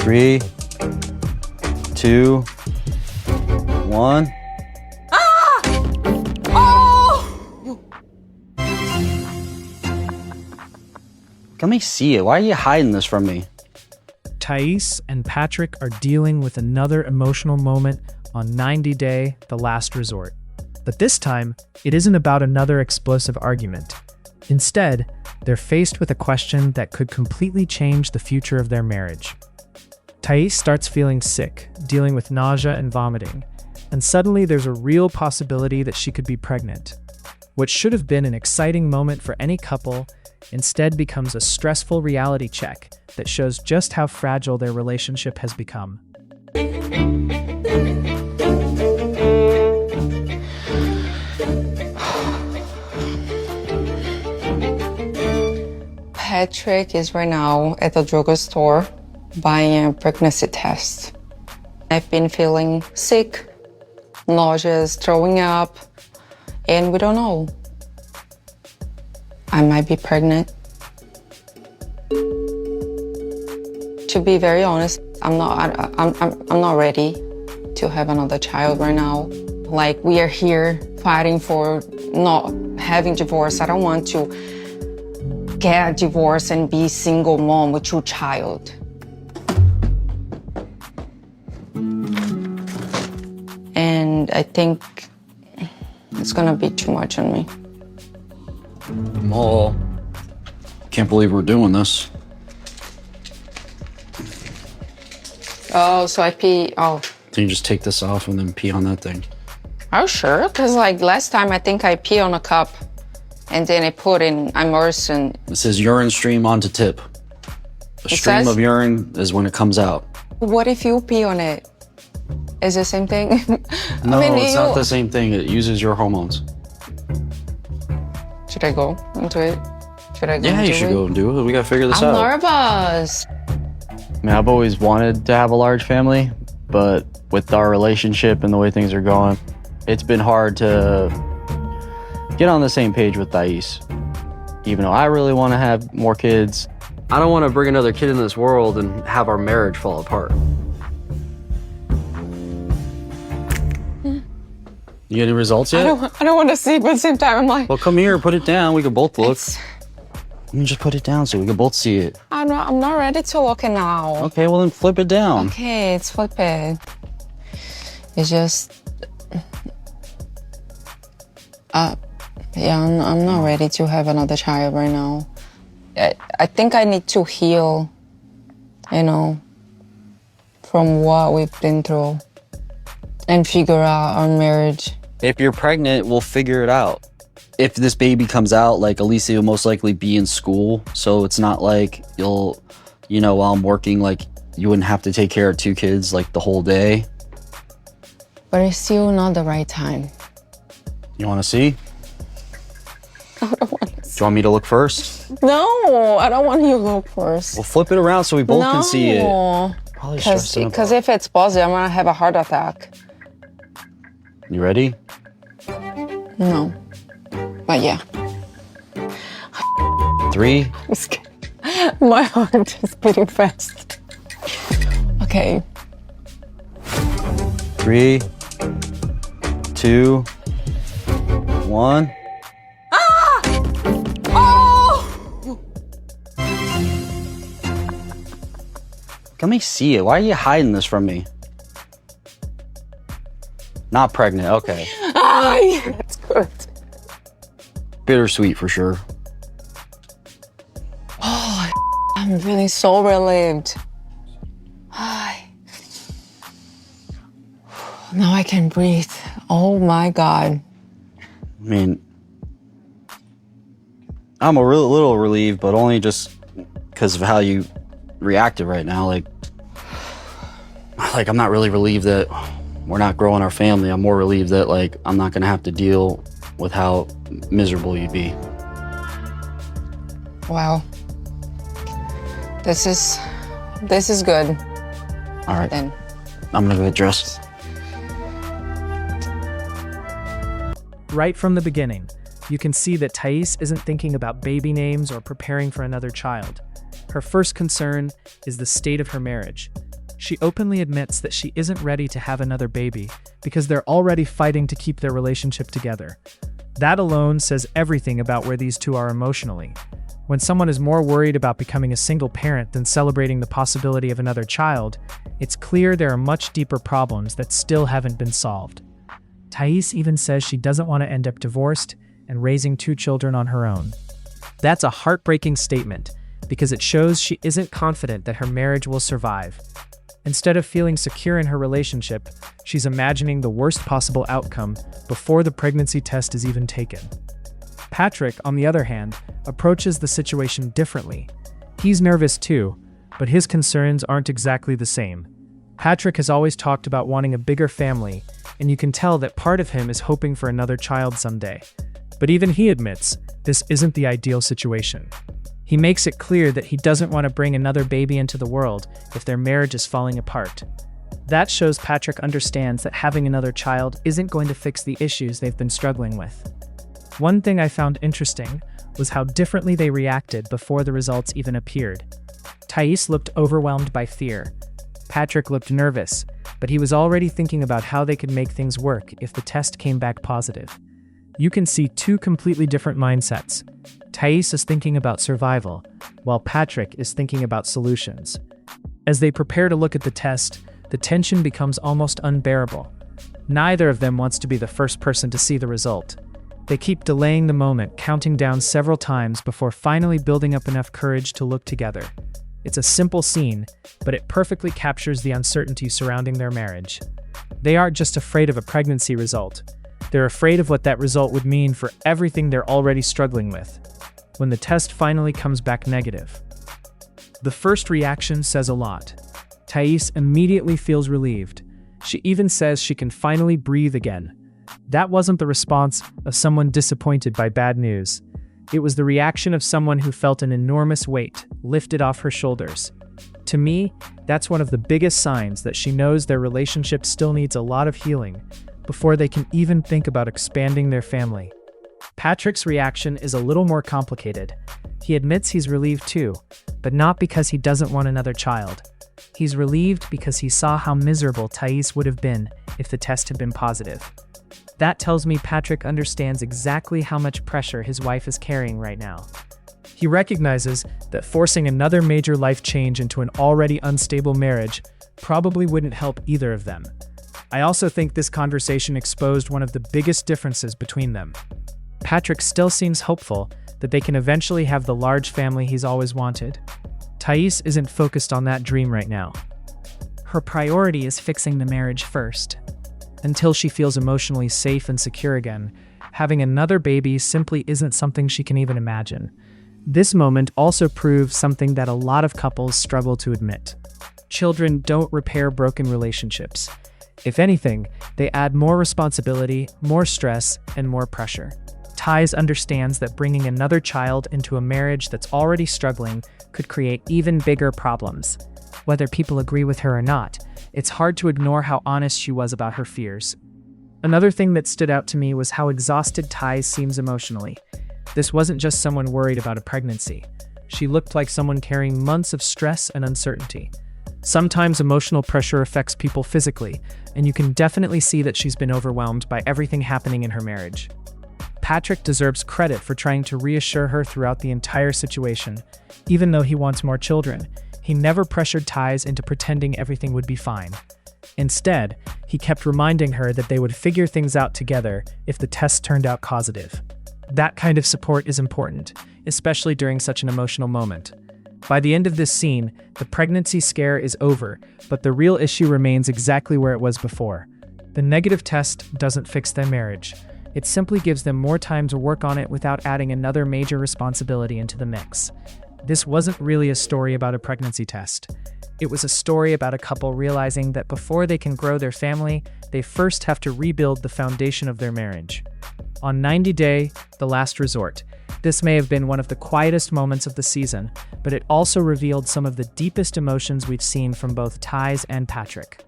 3, 2, 1. Ah! Oh! Let me see it. Why are you hiding this from me? Thais and Patrick are dealing with another emotional moment on 90 Day, The Last Resort. But this time, it isn't about another explosive argument. Instead, they're faced with a question that could completely change the future of their marriage. Thais starts feeling sick, dealing with nausea and vomiting, and suddenly there's a real possibility that she could be pregnant. What should have been an exciting moment for any couple instead becomes a stressful reality check that shows just how fragile their relationship has become. Patrick is right now at the drugstore buying a pregnancy test. I've been feeling sick, nauseous, throwing up, and we don't know. I might be pregnant. To be very honest, I'm not ready to have another child right now. Like, we are here fighting for not having divorce. I don't want to get a divorce and be single mom with 2 child. And I think it's gonna be too much on me. Mom, can't believe we're doing this. Oh, so I pee. Oh. Can you just take this off and then pee on that thing? Oh, sure. Because, like, last time I think I pee on a cup and then I put in immersion. It says urine stream onto tip. A stream of urine is when it comes out. What if you pee on it? Is it the same thing? No, it's not the same thing. It uses your hormones. Should I go into it? Should I go Yeah, you should go and do it. We gotta figure this out. I'm nervous. I mean, I've always wanted to have a large family, but with our relationship and the way things are going, it's been hard to get on the same page with Thais. Even though I really want to have more kids, I don't want to bring another kid into this world and have our marriage fall apart. You get any results yet? I don't want to see, but at the same time, I'm like... Well, come here, put it down. We can both look. Let me just put it down so we can both see it. I'm not ready to look it now. Okay, well then flip it down. Okay, it's flip it. It's just... yeah, I'm not ready to have another child right now. I think I need to heal, you know, from what we've been through and figure out our marriage. If you're pregnant, we'll figure it out. If this baby comes out, like, Alicia will most likely be in school, so it's not like you'll, you know, while I'm working, like, you wouldn't have to take care of 2 kids, like, the whole day. But it's still not the right time. You want to see? I don't want to see. Do you want me to look first? No, I don't want you to look first. We'll flip it around so we both can see it. Probably Because if it's positive, I'm going to have a heart attack. You ready? No. But yeah. 3. My heart is beating fast. Okay. 3, 2, 1. Ah! Oh! Let me see it. Why are you hiding this from me? Not pregnant, okay. Ah, yeah, that's good. Bittersweet for sure. Oh, I'm feeling so relieved. Ay. Now I can breathe. Oh my God. I mean, I'm a little relieved, but only just because of how you reacted right now. Like, I'm not really relieved that we're not growing our family. I'm more relieved that, like, I'm not gonna have to deal with how miserable you'd be. Wow. This is good. All right, Then. I'm gonna go get dressed. Right from the beginning, you can see that Thais isn't thinking about baby names or preparing for another child. Her first concern is the state of her marriage. She openly admits that she isn't ready to have another baby because they're already fighting to keep their relationship together. That alone says everything about where these two are emotionally. When someone is more worried about becoming a single parent than celebrating the possibility of another child, it's clear there are much deeper problems that still haven't been solved. Thais even says she doesn't want to end up divorced and raising 2 children on her own. That's a heartbreaking statement because it shows she isn't confident that her marriage will survive. Instead of feeling secure in her relationship, she's imagining the worst possible outcome before the pregnancy test is even taken. Patrick, on the other hand, approaches the situation differently. He's nervous too, but his concerns aren't exactly the same. Patrick has always talked about wanting a bigger family, and you can tell that part of him is hoping for another child someday. But even he admits this isn't the ideal situation. He makes it clear that he doesn't want to bring another baby into the world if their marriage is falling apart. That shows Patrick understands that having another child isn't going to fix the issues they've been struggling with. One thing I found interesting was how differently they reacted before the results even appeared. Thais looked overwhelmed by fear. Patrick looked nervous, but he was already thinking about how they could make things work if the test came back positive. You can see 2 completely different mindsets. Thais is thinking about survival, while Patrick is thinking about solutions. As they prepare to look at the test, the tension becomes almost unbearable. Neither of them wants to be the first person to see the result. They keep delaying the moment, counting down several times before finally building up enough courage to look together. It's a simple scene, but it perfectly captures the uncertainty surrounding their marriage. They aren't just afraid of a pregnancy result. They're afraid of what that result would mean for everything they're already struggling with when the test finally comes back negative. The first reaction says a lot. Thais immediately feels relieved. She even says she can finally breathe again. That wasn't the response of someone disappointed by bad news. It was the reaction of someone who felt an enormous weight lifted off her shoulders. To me, that's one of the biggest signs that she knows their relationship still needs a lot of healing before they can even think about expanding their family. Patrick's reaction is a little more complicated. He admits he's relieved too, but not because he doesn't want another child. He's relieved because he saw how miserable Thais would have been if the test had been positive. That tells me Patrick understands exactly how much pressure his wife is carrying right now. He recognizes that forcing another major life change into an already unstable marriage probably wouldn't help either of them. I also think this conversation exposed one of the biggest differences between them. Patrick still seems hopeful that they can eventually have the large family he's always wanted. Thais isn't focused on that dream right now. Her priority is fixing the marriage first. Until she feels emotionally safe and secure again, having another baby simply isn't something she can even imagine. This moment also proves something that a lot of couples struggle to admit. Children don't repair broken relationships. If anything, they add more responsibility, more stress, and more pressure. Thais understands that bringing another child into a marriage that's already struggling could create even bigger problems. Whether people agree with her or not, it's hard to ignore how honest she was about her fears. Another thing that stood out to me was how exhausted Thais seems emotionally. This wasn't just someone worried about a pregnancy. She looked like someone carrying months of stress and uncertainty. Sometimes emotional pressure affects people physically, and you can definitely see that she's been overwhelmed by everything happening in her marriage. Patrick deserves credit for trying to reassure her throughout the entire situation. Even though he wants more children, he never pressured Thais into pretending everything would be fine. Instead, he kept reminding her that they would figure things out together if the test turned out positive. That kind of support is important, especially during such an emotional moment. By the end of this scene, the pregnancy scare is over, but the real issue remains exactly where it was before. The negative test doesn't fix their marriage. It simply gives them more time to work on it without adding another major responsibility into the mix. This wasn't really a story about a pregnancy test. It was a story about a couple realizing that before they can grow their family, they first have to rebuild the foundation of their marriage. On 90 Day, The Last Resort, this may have been one of the quietest moments of the season, but it also revealed some of the deepest emotions we've seen from both Thais and Patrick.